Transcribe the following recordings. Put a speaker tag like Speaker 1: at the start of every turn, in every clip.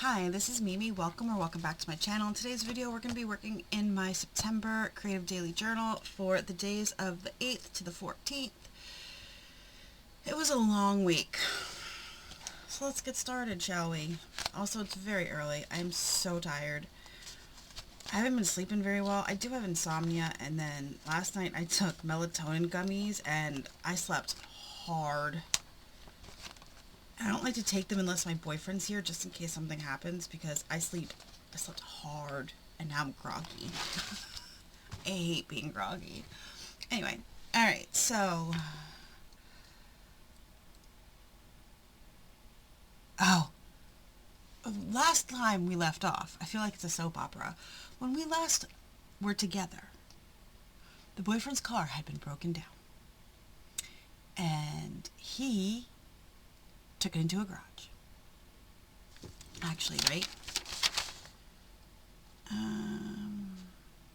Speaker 1: Hi, this is Mimi. Welcome back to my channel. In today's video, we're going to be working in my September Creative Daily Journal for the days of the 8th to the 14th. It was a long week. So let's get started, shall we? Also, it's very early. I'm so tired. I haven't been sleeping very well. I do have insomnia, and then last night I took melatonin gummies, and I slept hard. I don't like to take them unless my boyfriend's here, just in case something happens, because I slept hard, and now I'm groggy. I hate being groggy. Anyway, alright, so... last time we left off, I feel like it's a soap opera. When we last were together, the boyfriend's car had been broken down. And he took it into a garage. Actually, right?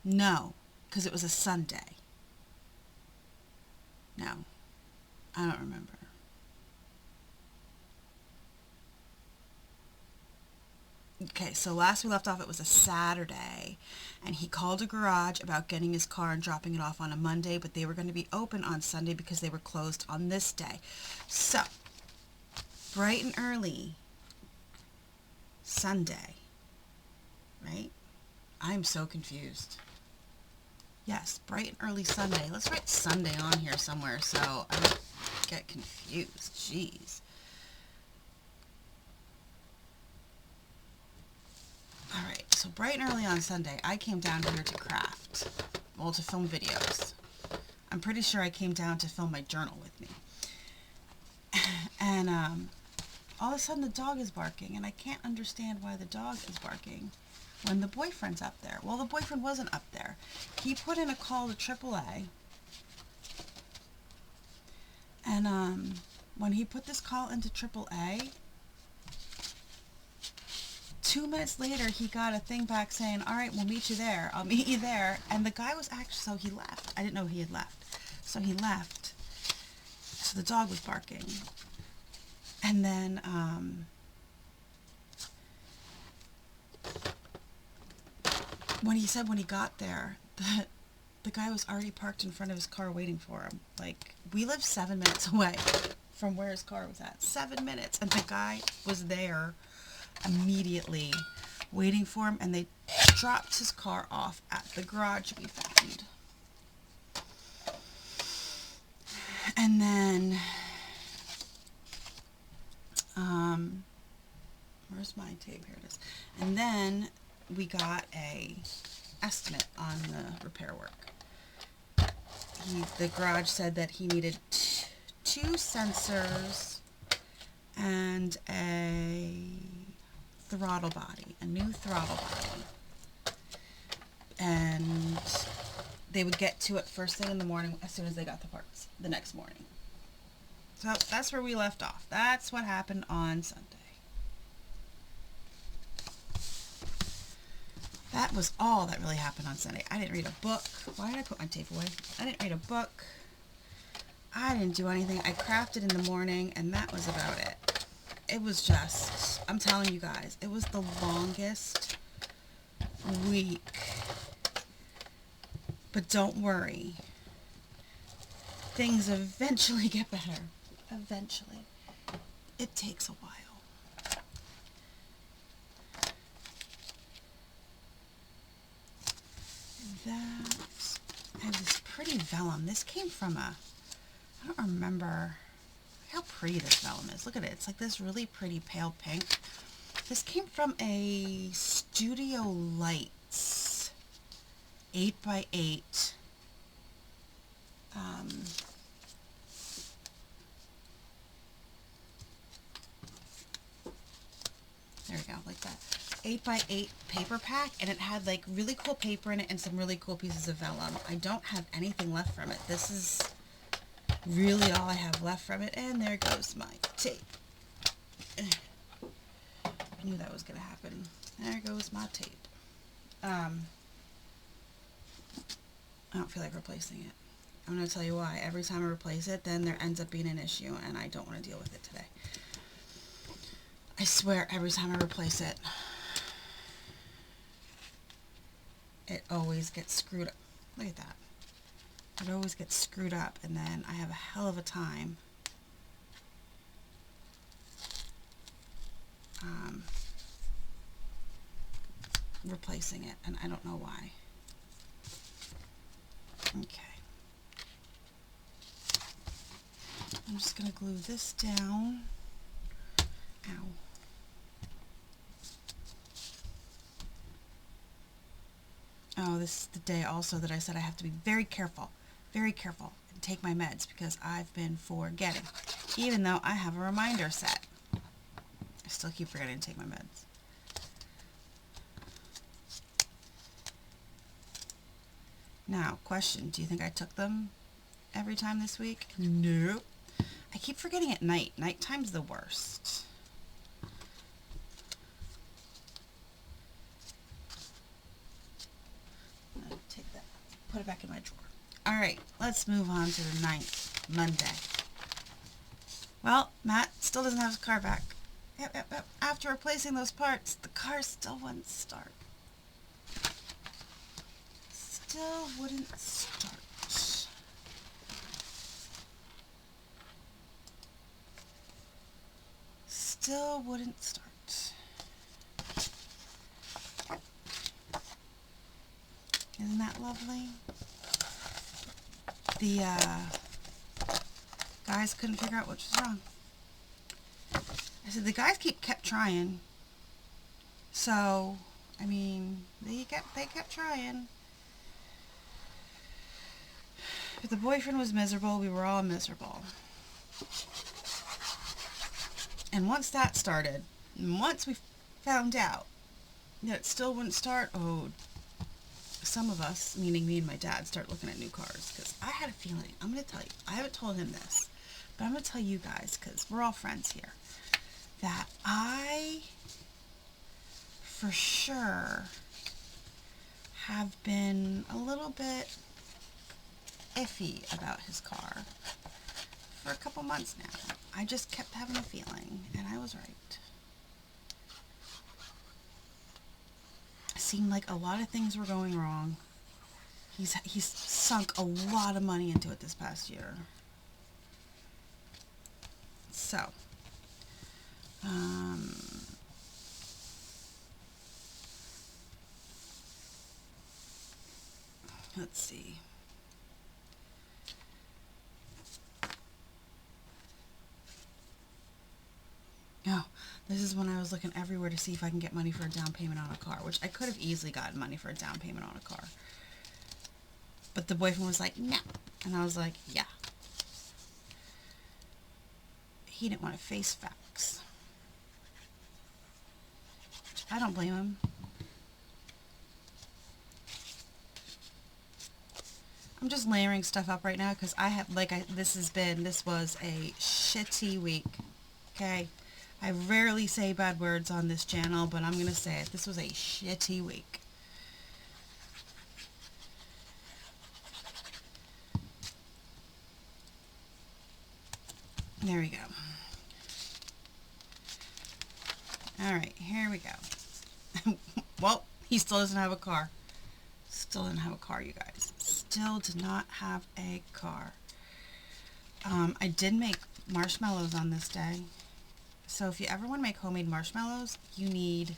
Speaker 1: No, because it was a Sunday. No, I don't remember. Okay, so last we left off, it was a Saturday, and he called a garage about getting his car and dropping it off on a Monday, but they were going to be open on Sunday because they were closed on this day. So, bright and early Sunday, right? I'm so confused. Yes, bright and early Sunday. Let's write Sunday on here somewhere so I don't get confused. Jeez. Alright, so bright and early on Sunday, I came down here to craft. Well, to film videos. I'm pretty sure I came down to film my journal with me. And, all of a sudden the dog is barking, and I can't understand why the dog is barking when the boyfriend's up there. Well, the boyfriend wasn't up there. He put in a call to AAA, and when he put this call into AAA, 2 minutes later he got a thing back saying, alright, we'll meet you there, I'll meet you there, and the guy was actually, so he left. I didn't know he had left. So he left. So the dog was barking. And then, when he said when he got there, that the guy was already parked in front of his car waiting for him. Like, we live 7 minutes away from where his car was at. 7 minutes. And the guy was there immediately waiting for him, and they dropped his car off at the garage we found. And then, where's my tape? Here it is. And then we got a estimate on the repair work. The garage said that he needed 2 sensors and a throttle body, a new throttle body. And they would get to it first thing in the morning as soon as they got the parts the next morning. So that's where we left off. That's what happened on Sunday. That was all that really happened on Sunday. I didn't read a book. Why did I put my tape away? I didn't read a book. I didn't do anything. I crafted in the morning, and that was about it. It was just, I'm telling you guys, it was the longest week. But don't worry. Things eventually get better. Eventually. It takes a while. I have this pretty vellum. This came from I don't remember how pretty this vellum is. Look at it. It's like this really pretty pale pink. This came from a Studio Lights 8x8. There we go, like that. 8x8 paper pack, and it had like really cool paper in it and some really cool pieces of vellum. I don't have anything left from it. This is really all I have left from it, and there goes my tape. I knew that was going to happen. There goes my tape. I don't feel like replacing it. I'm going to tell you why. Every time I replace it, then there ends up being an issue, and I don't want to deal with it today. I swear every time I replace it, it always gets screwed up. Look at that. It always gets screwed up, and then I have a hell of a time replacing it, and I don't know why. Okay. I'm just going to glue this down. Ow. Oh, this is the day also that I said I have to be very careful, and take my meds, because I've been forgetting. Even though I have a reminder set, I still keep forgetting to take my meds. Now, question, do you think I took them every time this week? Nope. I keep forgetting at night. Nighttime's the worst. I'm going to take that, put it back in my drawer. Alright, let's move on to the 9th, Monday. Well, Matt still doesn't have his car back. Yep. After replacing those parts, the car still wouldn't start. Still wouldn't start. Still wouldn't start. Isn't that lovely? The guys couldn't figure out what was wrong. I said the guys kept trying. So, I mean, they kept trying. If the boyfriend was miserable, we were all miserable. And once that started, and once we found out that it still wouldn't start, oh, some of us, meaning me and my dad, start looking at new cars. Because I had a feeling, I'm going to tell you, I haven't told him this, but I'm going to tell you guys, because we're all friends here, that I, for sure, have been a little bit iffy about his car for a couple months now. I just kept having a feeling, and I was right. It seemed like a lot of things were going wrong. He's sunk a lot of money into it this past year. So, let's see. Oh, this is when I was looking everywhere to see if I can get money for a down payment on a car, which I could have easily gotten money for a down payment on a car. But the boyfriend was like, no. And I was like, yeah. He didn't want to face facts. I don't blame him. I'm just layering stuff up right now because this was a shitty week. Okay? I rarely say bad words on this channel, but I'm going to say it. This was a shitty week. There we go. Alright, here we go. Well, he still doesn't have a car. Still didn't have a car, you guys. Still did not have a car. I did make marshmallows on this day. So if you ever want to make homemade marshmallows, you need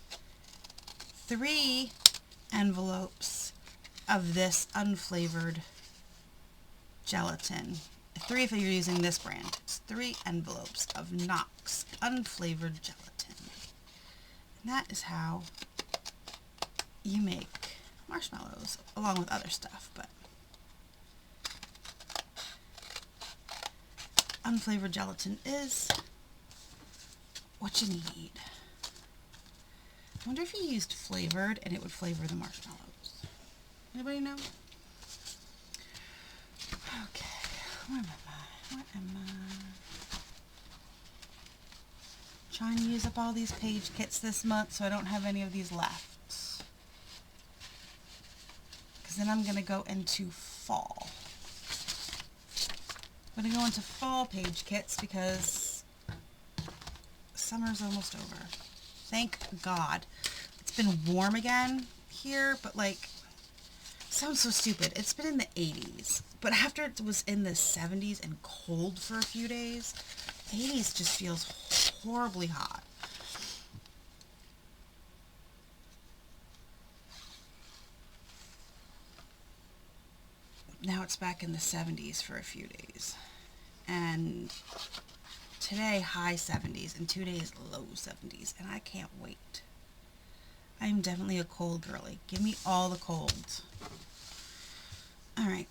Speaker 1: 3 envelopes of this unflavored gelatin. 3 if you're using this brand. It's 3 envelopes of Knox unflavored gelatin. And that is how you make marshmallows, along with other stuff, but unflavored gelatin is what you need. I wonder if you used flavored and it would flavor the marshmallows. Anybody know? Okay, where am I? Where am I? Trying to use up all these page kits this month so I don't have any of these left. Because then I'm going to go into fall. I'm going to go into fall page kits because Summer's almost over. Thank God. It's been warm again here, but like, sounds so stupid. It's been in the 80s, but after it was in the 70s and cold for a few days, 80s just feels horribly hot. Now it's back in the 70s for a few days. And today, high 70s, and 2 days, low 70s, and I can't wait. I am definitely a cold girly. Give me all the colds. Alright.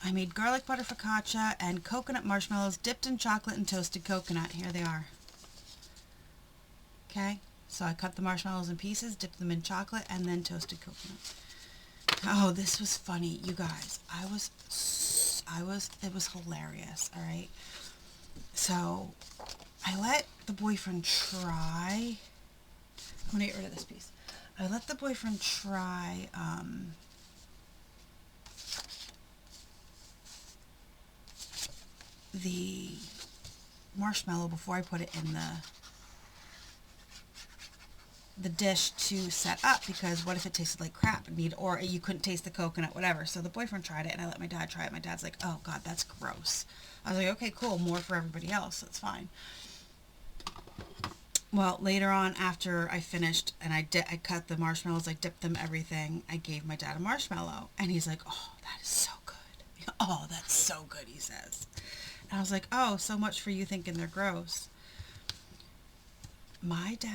Speaker 1: I made garlic butter focaccia and coconut marshmallows dipped in chocolate and toasted coconut. Here they are. Okay? So I cut the marshmallows in pieces, dipped them in chocolate, and then toasted coconut. Oh, this was funny, you guys. It was hilarious, alright? So, I let the boyfriend try, I'm going to get rid of this piece. I let the boyfriend try, the marshmallow before I put it in the dish to set up, because what if it tasted like crap or you couldn't taste the coconut, whatever. So the boyfriend tried it and I let my dad try it. My dad's like, oh God, that's gross. I was like, okay, cool, more for everybody else, that's fine. Well, later on, after I finished and I cut the marshmallows, I dipped them, everything, I gave my dad a marshmallow and he's like, oh, that is so good. Oh, that's so good, he says. And I was like, oh, so much for you thinking they're gross. My dad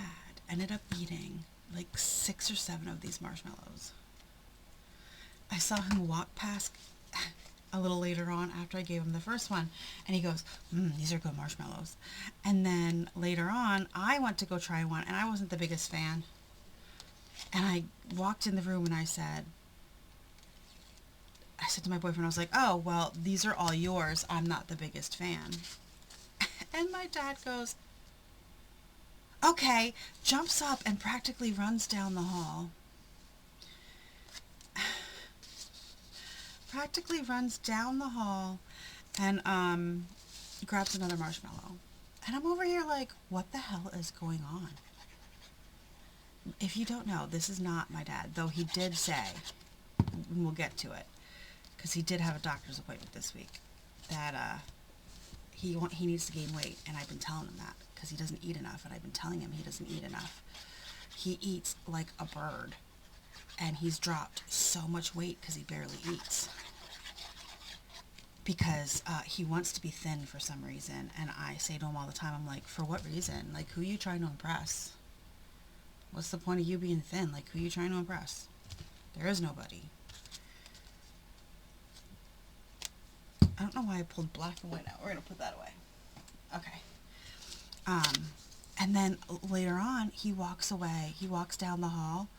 Speaker 1: ended up eating like 6 or 7 of these marshmallows. I saw him walk past a little later on after I gave him the first one, and he goes, these are good marshmallows. And then later on, I went to go try one, and I wasn't the biggest fan. And I walked in the room and I said to my boyfriend, I was like, oh, well, these are all yours. I'm not the biggest fan. And my dad goes, okay, jumps up and practically runs down the hall. Practically runs down the hall and grabs another marshmallow. And I'm over here like, what the hell is going on? If you don't know, this is not my dad, though he did say, and we'll get to it, because he did have a doctor's appointment this week, that he needs to gain weight, and I've been telling him that, because he doesn't eat enough, and I've been telling him he doesn't eat enough. He eats like a bird, and he's dropped so much weight because he barely eats. Because he wants to be thin for some reason, and I say to him all the time, I'm like, for what reason? Like, who are you trying to impress? What's the point of you being thin? Like, who are you trying to impress? There is nobody. I don't know why I pulled black and white out. We're going to put that away. Okay. And then later on, he walks away. He walks down the hall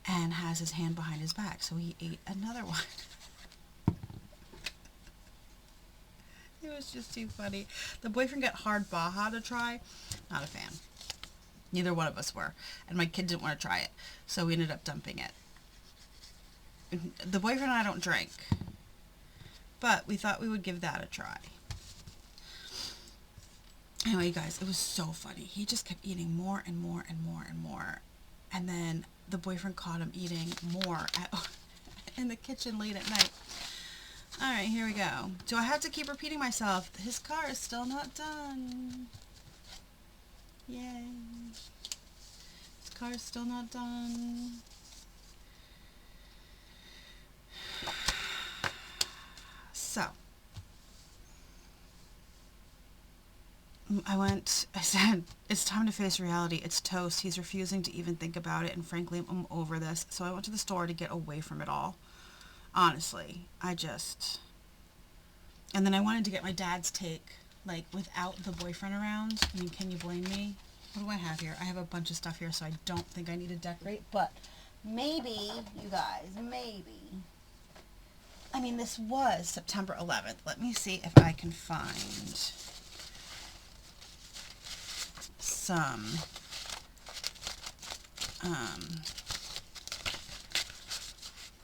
Speaker 1: and has his hand behind his back. So he ate another one. It was just too funny. The boyfriend got hard Baja to try. Not a fan. Neither one of us were. And my kid didn't want to try it. So we ended up dumping it. The boyfriend and I don't drink. But we thought we would give that a try. Anyway, you guys, it was so funny. He just kept eating more and more and more and more. And then the boyfriend caught him eating more in the kitchen late at night. Alright, here we go. Do I have to keep repeating myself? His car is still not done. Yay. His car is still not done. So, I said, it's time to face reality. It's toast. He's refusing to even think about it, and frankly, I'm over this. So I went to the store to get away from it all. Honestly, and then I wanted to get my dad's take, like, without the boyfriend around. I mean, can you blame me? What do I have here? I have a bunch of stuff here, so I don't think I need to decorate, but maybe, you guys, maybe. I mean, this was September 11th. Let me see if I can find some,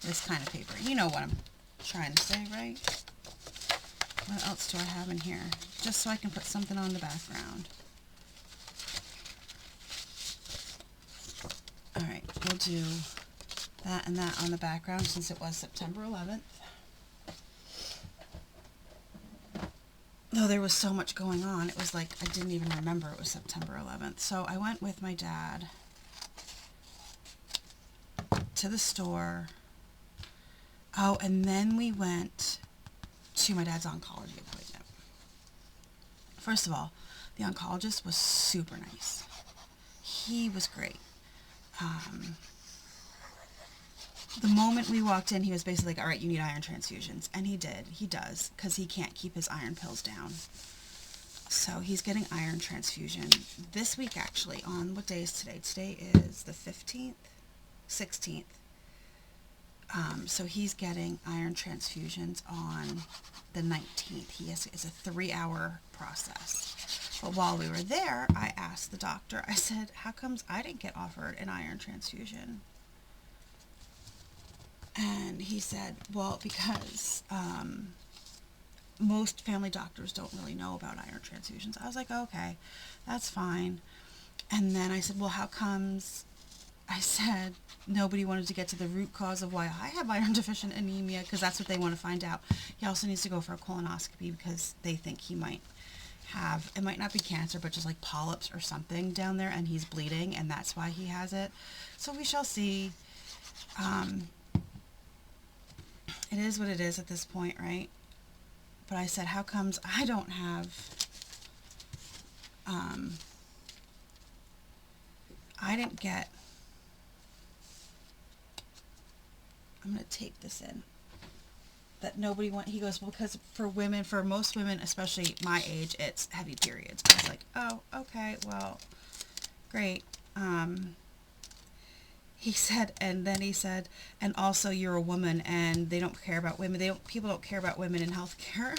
Speaker 1: this kind of paper. You know what I'm trying to say, right? What else do I have in here? Just so I can put something on the background. Alright, we'll do that and that on the background since it was September 11th. Though there was so much going on, it was like I didn't even remember it was September 11th. So I went with my dad to the store. Oh, and then we went to my dad's oncology appointment. First of all, the oncologist was super nice. He was great. The moment we walked in, he was basically like, all right, you need iron transfusions. And he did. He does, because he can't keep his iron pills down. So he's getting iron transfusion this week, actually. On what day is today? Today is the 15th? 16th. So he's getting iron transfusions on the 19th. It's a 3-hour process. But while we were there, I asked the doctor, I said, how comes I didn't get offered an iron transfusion? And he said, well, because most family doctors don't really know about iron transfusions. I was like, okay, that's fine. And then I said, well, how comes, I said, nobody wanted to get to the root cause of why I have iron deficient anemia, because that's what they want to find out. He also needs to go for a colonoscopy because they think he might have, it might not be cancer, but just like polyps or something down there, and he's bleeding, and that's why he has it. So we shall see. It is what it is at this point, right? But I said, how comes I don't have, I didn't get, I'm going to tape this in, that nobody went, he goes, well, because for women, for most women, especially my age, it's heavy periods. I was like, oh, okay, well, great. He said, and then he said, and also you're a woman, and they don't care about women. People don't care about women in healthcare.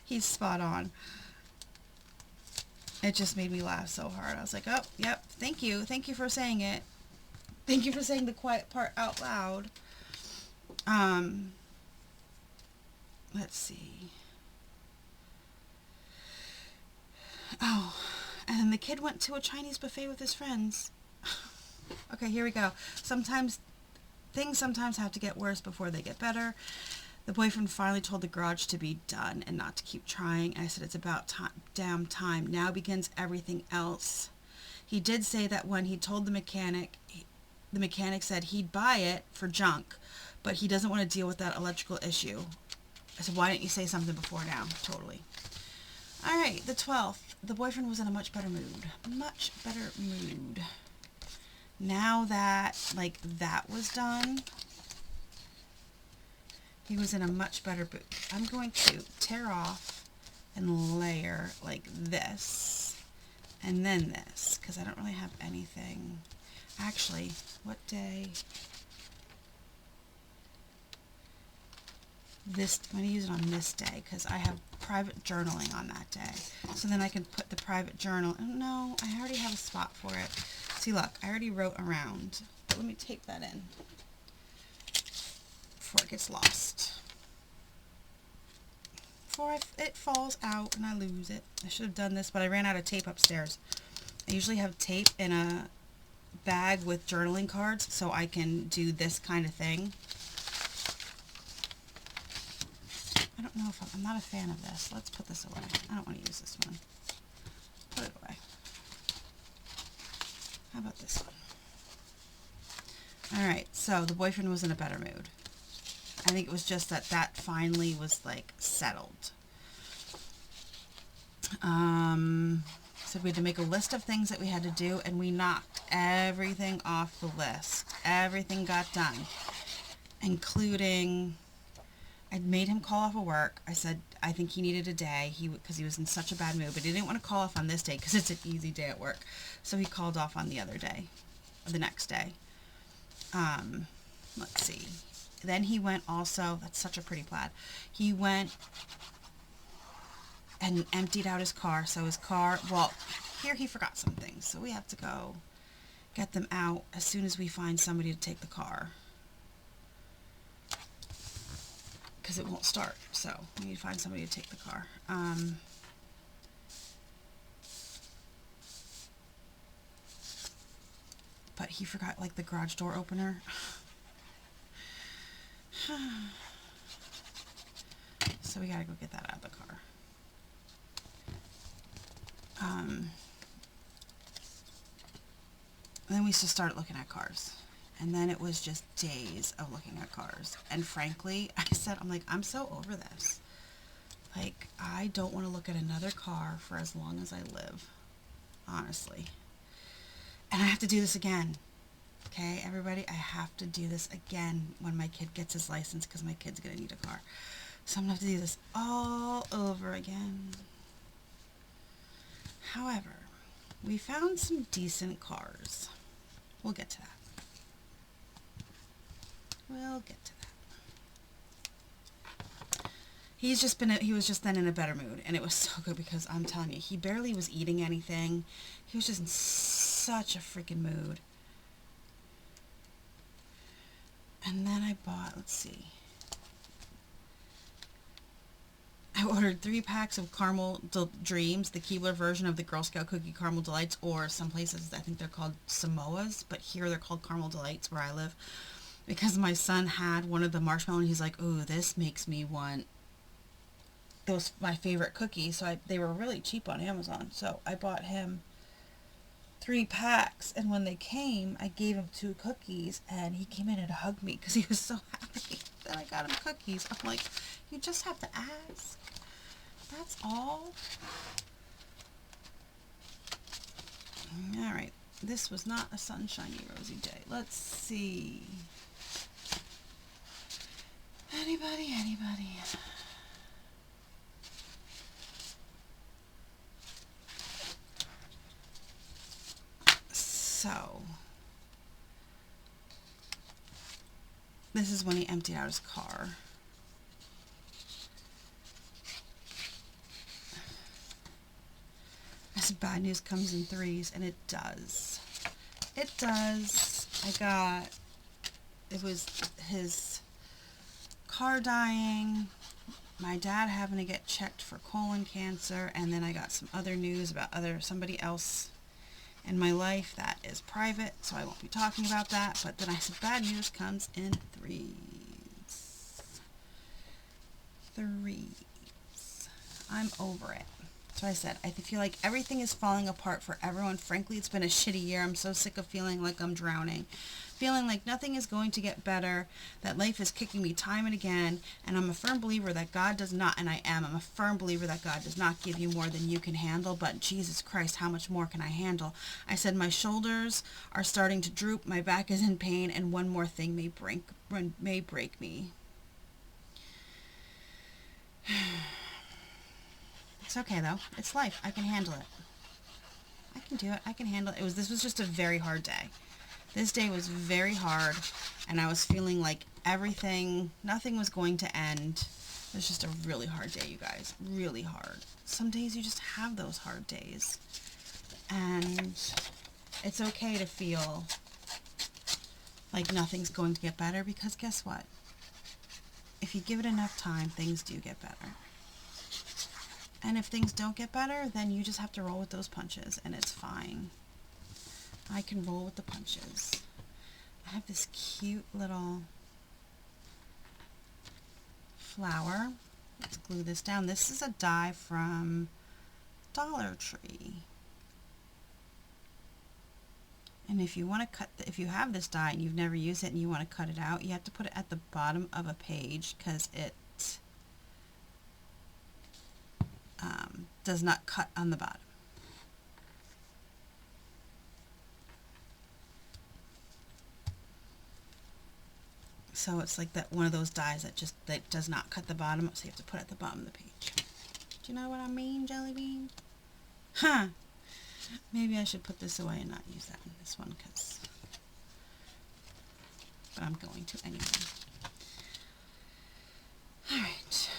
Speaker 1: He's spot on. It just made me laugh so hard. I was like, oh, yep, thank you. Thank you for saying it. Thank you for saying the quiet part out loud. Let's see. Oh, and then the kid went to a Chinese buffet with his friends. Okay, here we go. Things sometimes have to get worse before they get better. The boyfriend finally told the garage to be done and not to keep trying. I said, it's about damn time. Now begins everything else. He did say that when he told the mechanic said he'd buy it for junk, but he doesn't want to deal with that electrical issue. I said, why didn't you say something before now? Totally. All right, the 12th. The boyfriend was in a much better mood. Much better mood. Now that, like, that was done, he was in a much better mood. I'm going to tear off and layer like this, and then this, because I don't really have anything. Actually, what day? I'm going to use it on this day because I have private journaling on that day. So then I can put the private journal. Oh, no, I already have a spot for it. See, look, I already wrote around. But let me tape that in before it gets lost. Before it falls out and I lose it. I should have done this, but I ran out of tape upstairs. I usually have tape in a bag with journaling cards so I can do this kind of thing. I don't know if I'm not a fan of this. Let's put this away. I don't want to use this one. Put it away. How about this one? Alright, so the boyfriend was in a better mood. I think it was just that finally was like settled. So we had to make a list of things that we had to do, and we knocked everything off the list. Everything got done, including, I made him call off of work. I said I think he needed a day because he was in such a bad mood, but he didn't want to call off on this day because it's an easy day at work. So he called off on the other day, or the next day. Let's see. Then he went also, that's such a pretty plaid. He went and emptied out his car. So his car, well, here he forgot some things. So we have to go get them out as soon as we find somebody to take the car. Because it won't start, so we need to find somebody to take the car. he forgot, like, the garage door opener. So we gotta go get that out of the car. Then we just started looking at cars. And then it was just days of looking at cars. And frankly, I said, I'm like, I'm so over this. Like, I don't want to look at another car for as long as I live. Honestly. And I have to do this again. Okay, everybody, I have to do this again when my kid gets his license, because my kid's going to need a car. So I'm going to have to do this all over again. However, we found some decent cars. We'll get to that. We'll get to that. He was just then in a better mood, and it was so good, because I'm telling you, he barely was eating anything. He was just in such a freaking mood. And then I bought, let's see, I ordered 3 packs of Caramel Dreams, the Keebler version of the Girl Scout Cookie Caramel Delights, or some places I think they're called Samoas, but here they're called Caramel Delights where I live, because my son had one of the marshmallow and he's like, "Ooh, this makes me want those, my favorite cookies." So they were really cheap on Amazon, so I bought him 3 packs, and when they came, I gave him 2 cookies, and he came in and hugged me because he was so happy that I got him cookies. I'm like, you just have to ask. That's all. Alright, this was not a sunshiny, rosy day. Let's see. Anybody? So, this is when he emptied out his car. I said bad news comes in threes, and it does. It does. It was his car dying, my dad having to get checked for colon cancer, and then I got some other news about somebody else in my life that is private, so I won't be talking about that. But then I said bad news comes in threes. I'm over it. So I said, I feel like everything is falling apart for everyone. Frankly, it's been a shitty year. I'm so sick of feeling like I'm drowning. Feeling like nothing is going to get better, that life is kicking me time and again, and I'm a firm believer that God does not, and I'm a firm believer that God does not give you more than you can handle, but Jesus Christ, how much more can I handle? I said, my shoulders are starting to droop, my back is in pain, and one more thing may break me. It's okay, though. It's life. I can handle it. I can do it. I can handle it. This was just a very hard day. This day was very hard, and I was feeling like nothing was going to end. It was just a really hard day, you guys. Really hard. Some days you just have those hard days. And it's okay to feel like nothing's going to get better, because guess what? If you give it enough time, things do get better. And if things don't get better, then you just have to roll with those punches, and it's fine. I can roll with the punches. I have this cute little flower. Let's glue this down. This is a die from Dollar Tree. And if you want to if you have this die and you've never used it and you want to cut it out, you have to put it at the bottom of a page, because it does not cut on the bottom. So it's like that one of those dies that does not cut the bottom, so you have to put it at the bottom of the page. Do you know what I mean, Jelly Bean? Huh. Maybe I should put this away and not use that in this one, but I'm going to anyway. Alright.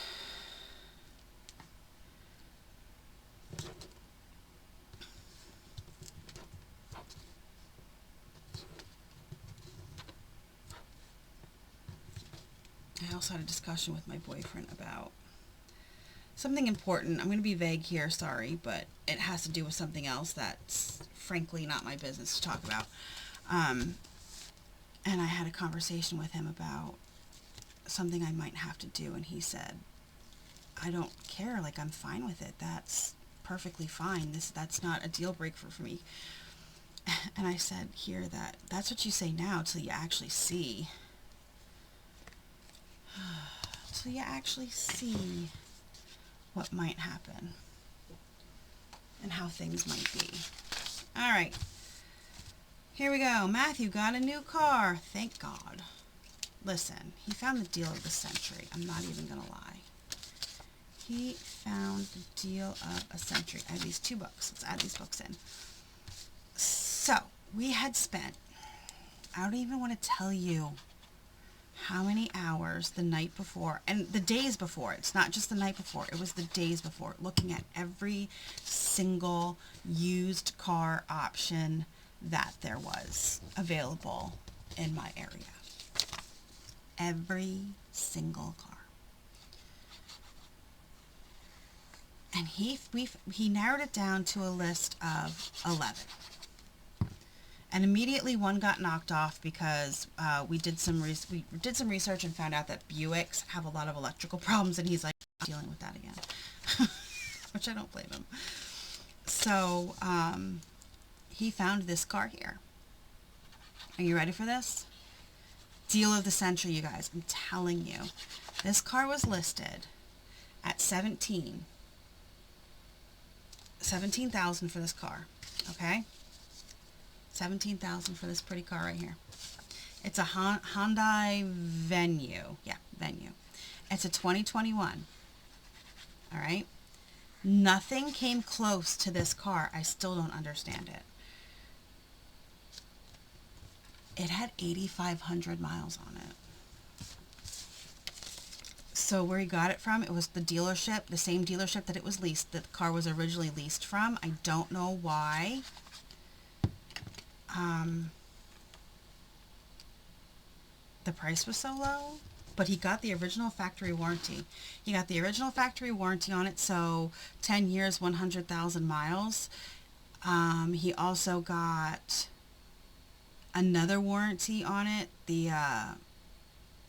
Speaker 1: I also had a discussion with my boyfriend about something important. I'm going to be vague here, sorry, but it has to do with something else that's frankly not my business to talk about. And I had a conversation with him about something I might have to do, and he said, I don't care, like, I'm fine with it. That's perfectly fine. That's not a deal breaker for me. And I said here that's what you say now till you actually see. Till you actually see what might happen and how things might be. All right. Here we go. Matthew got a new car. Thank God. Listen, he found the deal of the century. I'm not even going to lie. He found the deal of a century. I have these 2 books. Let's add these books in. So, we had spent, I don't even want to tell you how many hours the night before, and the days before. It's not just the night before. It was the days before, looking at every single used car option that there was available in my area. Every single car. And he narrowed it down to a list of 11. And immediately one got knocked off because we did some research and found out that Buicks have a lot of electrical problems, and he's like, I'm dealing with that again. Which I don't blame him. So he found this car here. Are you ready for this? Deal of the century, you guys. I'm telling you. This car was listed at $17,000 for this car. Okay? $17,000 for this pretty car right here. It's a Hyundai Venue. Yeah, Venue. It's a 2021. All right? Nothing came close to this car. I still don't understand it. It had 8,500 miles on it. So where he got it from, it was the dealership, the same dealership that it was leased, that the car was originally leased from. I don't know why. The price was so low, but he got the original factory warranty. He got the original factory warranty on it, so 10 years, 100,000 miles. He also got another warranty on it,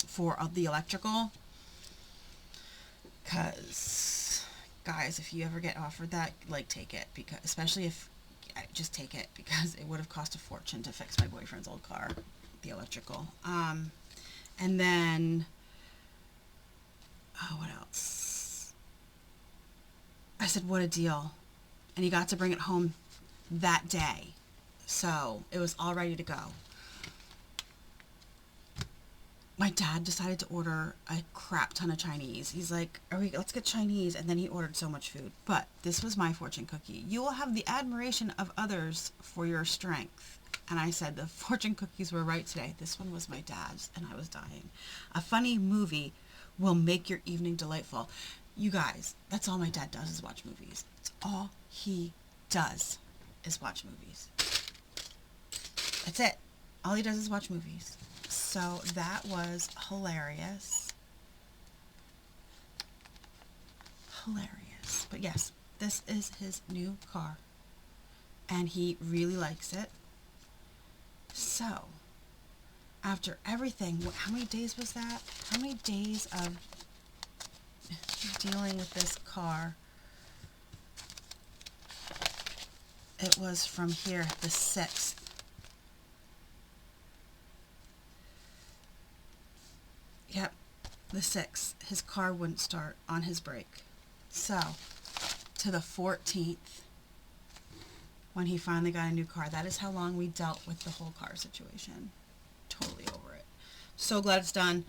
Speaker 1: for the electrical. Because, guys, if you ever get offered that, like, take it. Because, especially if, just take it, because it would have cost a fortune to fix my boyfriend's old car, the electrical. And then, oh, what else? I said, what a deal. And he got to bring it home that day. So it was all ready to go. My dad decided to order a crap ton of Chinese. He's like, let's get Chinese. And then he ordered so much food. But this was my fortune cookie. You will have the admiration of others for your strength. And I said, the fortune cookies were right today. This one was my dad's, and I was dying. A funny movie will make your evening delightful. You guys, that's all my dad does is watch movies. That's all he does is watch movies. That's it. All he does is watch movies. So that was hilarious. Hilarious. But yes, this is his new car. And he really likes it. So, after everything, how many days was that? How many days of dealing with this car? It was from here, the 6th. Yep, the 6th. His car wouldn't start on his brake. So, to the 14th, when he finally got a new car. That is how long we dealt with the whole car situation. Totally over it. So glad it's done.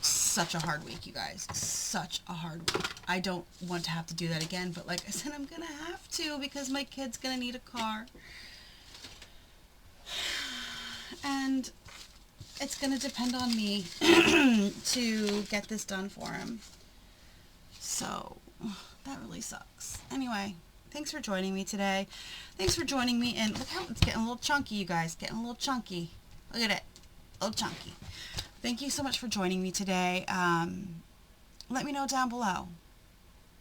Speaker 1: Such a hard week, you guys. Such a hard week. I don't want to have to do that again, but like I said, I'm going to have to because my kid's going to need a car. And it's going to depend on me to get this done for him. So, that really sucks. Anyway, thanks for joining me today. Thanks for joining me. And look how it's getting a little chunky, you guys. Getting a little chunky. Look at it. A little chunky. Thank you so much for joining me today. Let me know down below.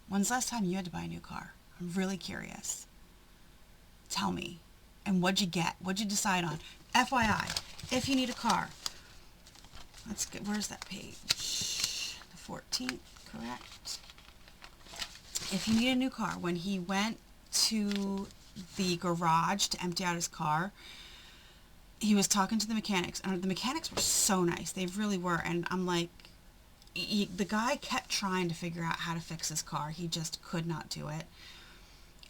Speaker 1: When's the last time you had to buy a new car? I'm really curious. Tell me. And what'd you get? What'd you decide on? FYI, if you need a car, let's get, where's that page? The 14th, correct? If you need a new car, when he went to the garage to empty out his car, he was talking to the mechanics, and the mechanics were so nice. They really were. And I'm like, the guy kept trying to figure out how to fix his car. He just could not do it.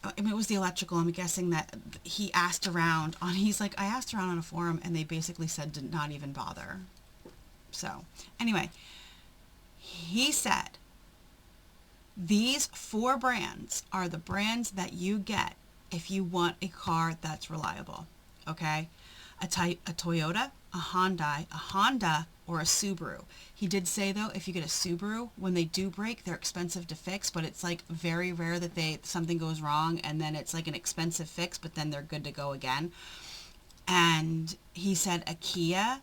Speaker 1: I mean, it was the electrical. I'm guessing that he asked around on, he's like, I asked around on a forum and they basically said to not even bother. So anyway, he said, these 4 brands are the brands that you get if you want a car that's reliable. Okay? A Toyota, a Hyundai, a Honda, or a Subaru. He did say, though, if you get a Subaru, when they do break, they're expensive to fix, but it's like very rare that something goes wrong and then it's like an expensive fix, but then they're good to go again. And he said a Kia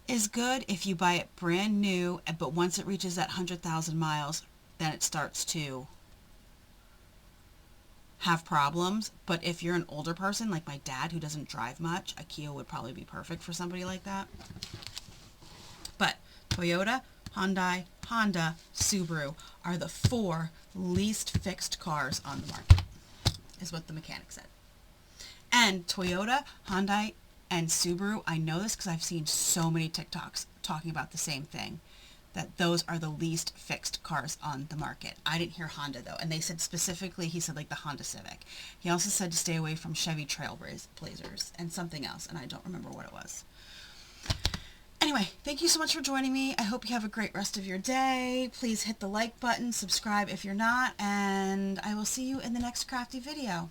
Speaker 1: is good if you buy it brand new, but once it reaches that 100,000 miles, then it starts to have problems. But if you're an older person like my dad who doesn't drive much, a Kia would probably be perfect for somebody like that. But Toyota, Hyundai, Honda, Subaru are the 4 least fixed cars on the market, is what the mechanic said. And Toyota, Hyundai, and Subaru, I know this because I've seen so many TikToks talking about the same thing, that those are the least fixed cars on the market. I didn't hear Honda, though. And they said specifically, he said like the Honda Civic. He also said to stay away from Chevy Trailblazers and something else, and I don't remember what it was. Anyway, thank you so much for joining me. I hope you have a great rest of your day. Please hit the like button, subscribe if you're not, and I will see you in the next crafty video.